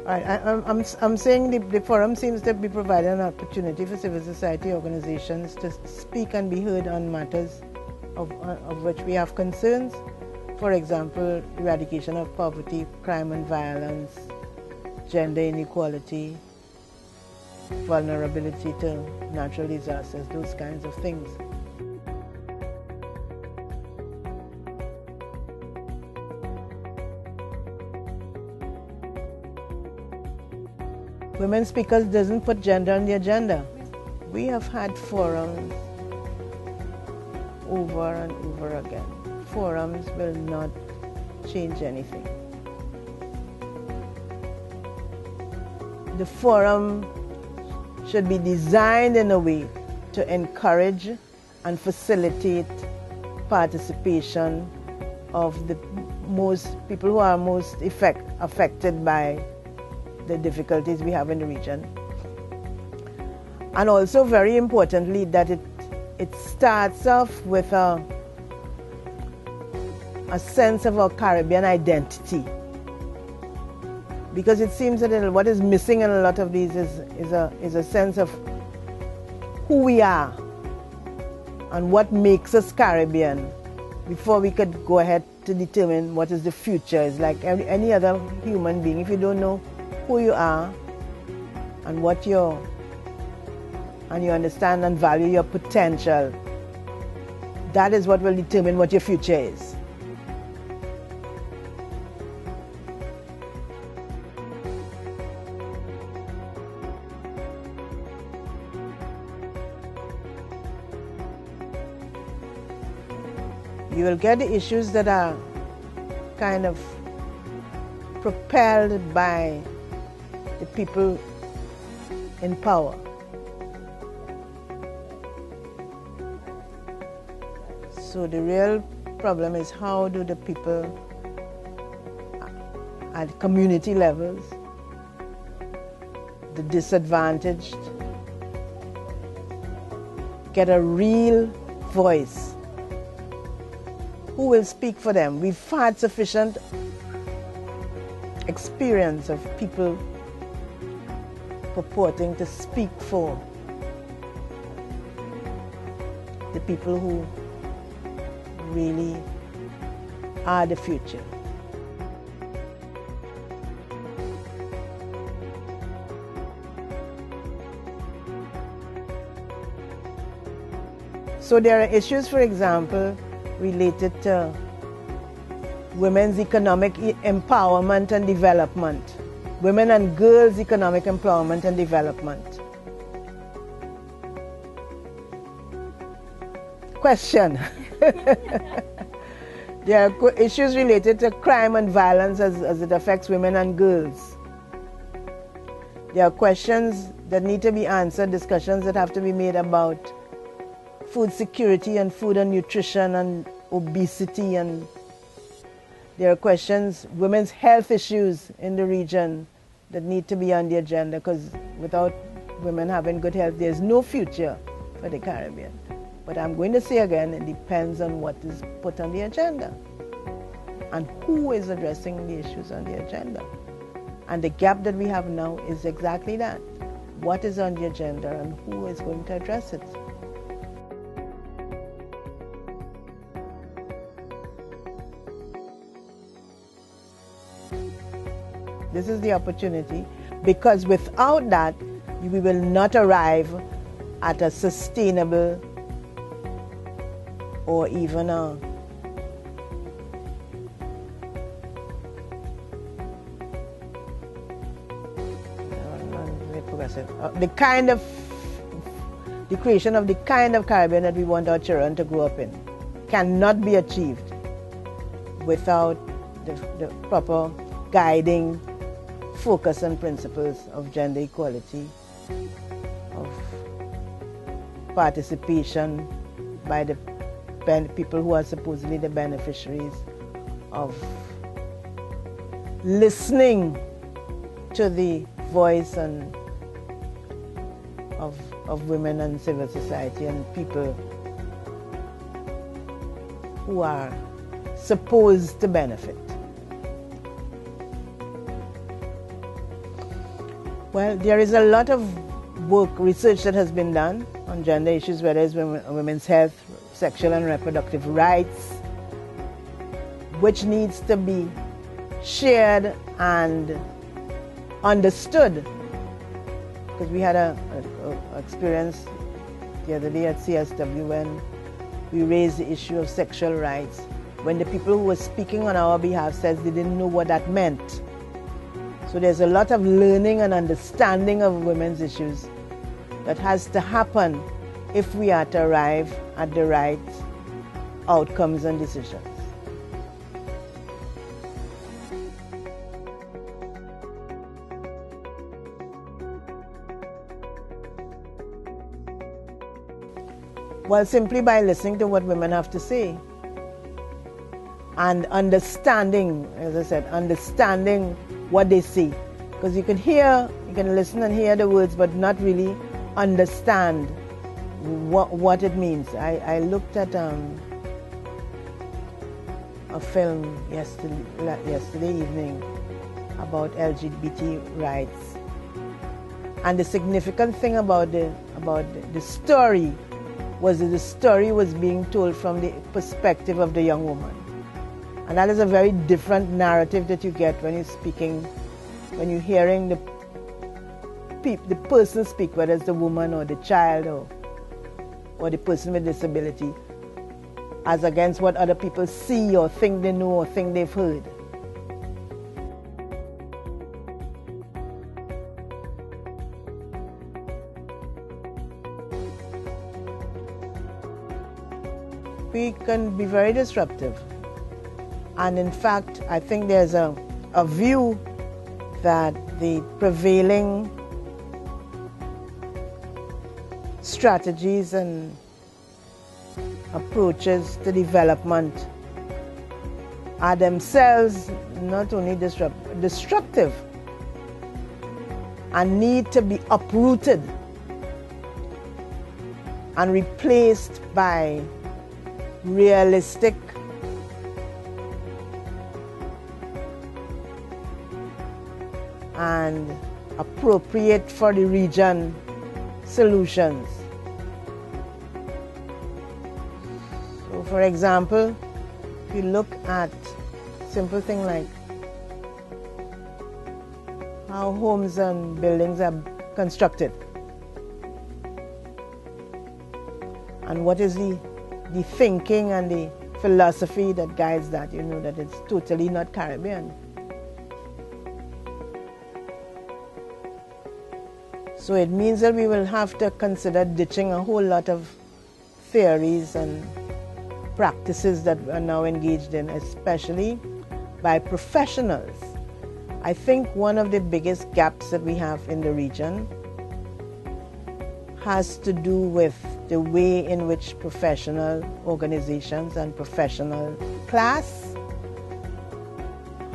I'm saying the forum seems to be providing an opportunity for civil society organizations to speak and be heard on matters of which we have concerns. For example, eradication of poverty, crime and violence, gender inequality, vulnerability to natural disasters, those kinds of things. Women Speakers doesn't put gender on the agenda. We have had forums over and over again. Forums will not change anything. The forum should be designed in a way to encourage and facilitate participation of the people who are most affected by the difficulties we have in the region. And also, very importantly, that it starts off with a sense of our Caribbean identity. Because it seems that what is missing in a lot of these is a sense of who we are and what makes us Caribbean before we could go ahead to determine what is the future. It's like any other human being. If you don't know who you are and and you understand and value your potential, that is what will determine what your future is. You will get the issues that are kind of propelled by the people in power. So the real problem is, how do the people at community levels, the disadvantaged, get a real voice? Who will speak for them? We've had sufficient experience of people purporting to speak for the people who really are the future. So there are issues, for example, related to women's economic empowerment and development, women and girls' economic empowerment and development. Question. There are issues related to crime and violence as it affects women and girls. There are questions that need to be answered, discussions that have to be made about food security and food and nutrition and obesity, and there are questions, women's health issues in the region that need to be on the agenda, because without women having good health, there's no future for the Caribbean. But I'm going to say again, it depends on what is put on the agenda and who is addressing the issues on the agenda. And the gap that we have now is exactly that. What is on the agenda and who is going to address it? This is the opportunity, because without that, we will not arrive at a sustainable or even the creation of the kind of Caribbean that we want our children to grow up in cannot be achieved without the proper guiding focus and principles of gender equality, of participation by the people who are supposedly the beneficiaries, of listening to the voice and of women and civil society and people who are supposed to benefit. Well, there is a lot of research that has been done on gender issues, whether it's women's health, sexual and reproductive rights, which needs to be shared and understood. Because we had an experience the other day at CSW when we raised the issue of sexual rights, when the people who were speaking on our behalf said they didn't know what that meant. So there's a lot of learning and understanding of women's issues that has to happen if we are to arrive at the right outcomes and decisions. Well, simply by listening to what women have to say and understanding, as I said, understanding what they say. Because you can listen and hear the words, but not really understand what it means. I looked at a film yesterday evening about LGBT rights, and the significant thing about the story was that the story was being told from the perspective of the young woman. And that is a very different narrative that you get when you're speaking, when you're hearing the person speak, whether it's the woman or the child or the person with disability, as against what other people see or think they know or think they've heard. We can be very disruptive. And in fact, I think there's a view that the prevailing strategies and approaches to development are themselves not only destructive and need to be uprooted and replaced by realistic and appropriate for the region solutions. So, for example, if you look at simple thing like how homes and buildings are constructed, and what is the thinking and the philosophy that guides that, you know, that it's totally not Caribbean. So it means that we will have to consider ditching a whole lot of theories and practices that we are now engaged in, especially by professionals. I think one of the biggest gaps that we have in the region has to do with the way in which professional organizations and professional class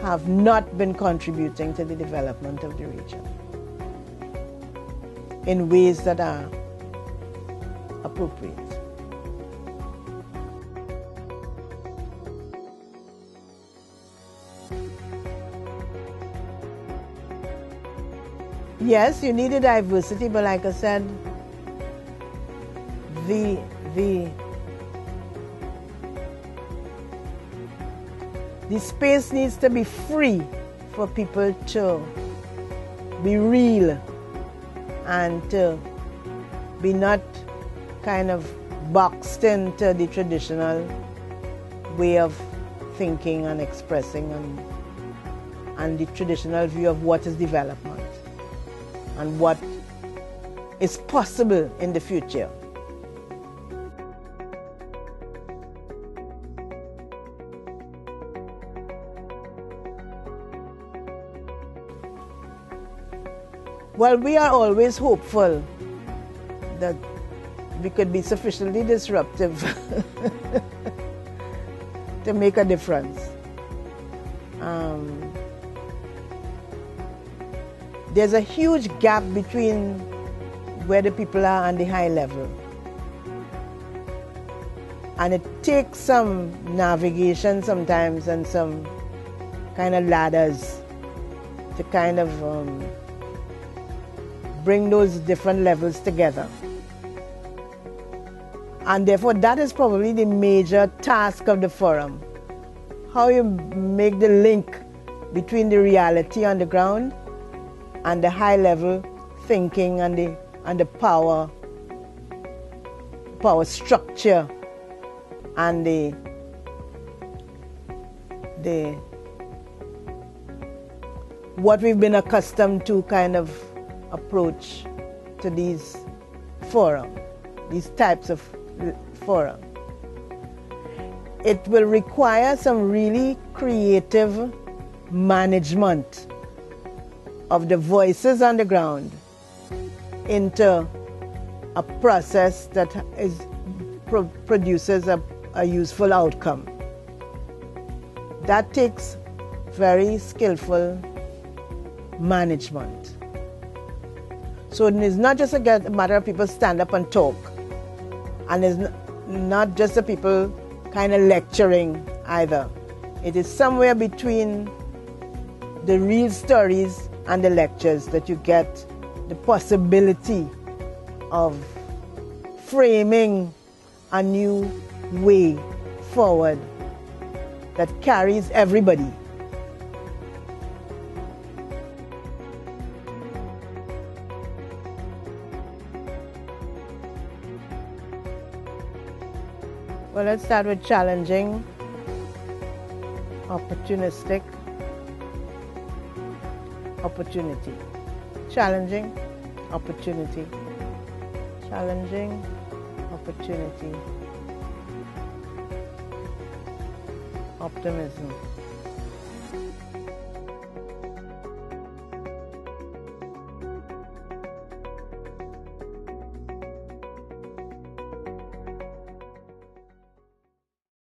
have not been contributing to the development of the region in ways that are appropriate. Yes, you need a diversity, but like I said, the space needs to be free for people to be real and to be not kind of boxed into the traditional way of thinking and expressing and the traditional view of what is development and what is possible in the future. Well, we are always hopeful that we could be sufficiently disruptive to make a difference. There's a huge gap between where the people are and the high level. And it takes some navigation sometimes and some kind of ladders to kind of bring those different levels together. And therefore, that is probably the major task of the forum. How you make the link between the reality on the ground and the high level thinking and the power structure and the what we've been accustomed to kind of approach to these forums, these types of forum. It will require some really creative management of the voices on the ground into a process that produces a useful outcome. That takes very skillful management. So it's not just a matter of people stand up and talk, and it's not just the people kind of lecturing either. It is somewhere between the real stories and the lectures that you get the possibility of framing a new way forward that carries everybody. Well, let's start with challenging, opportunistic, opportunity. Challenging, opportunity. Challenging, opportunity. Optimism.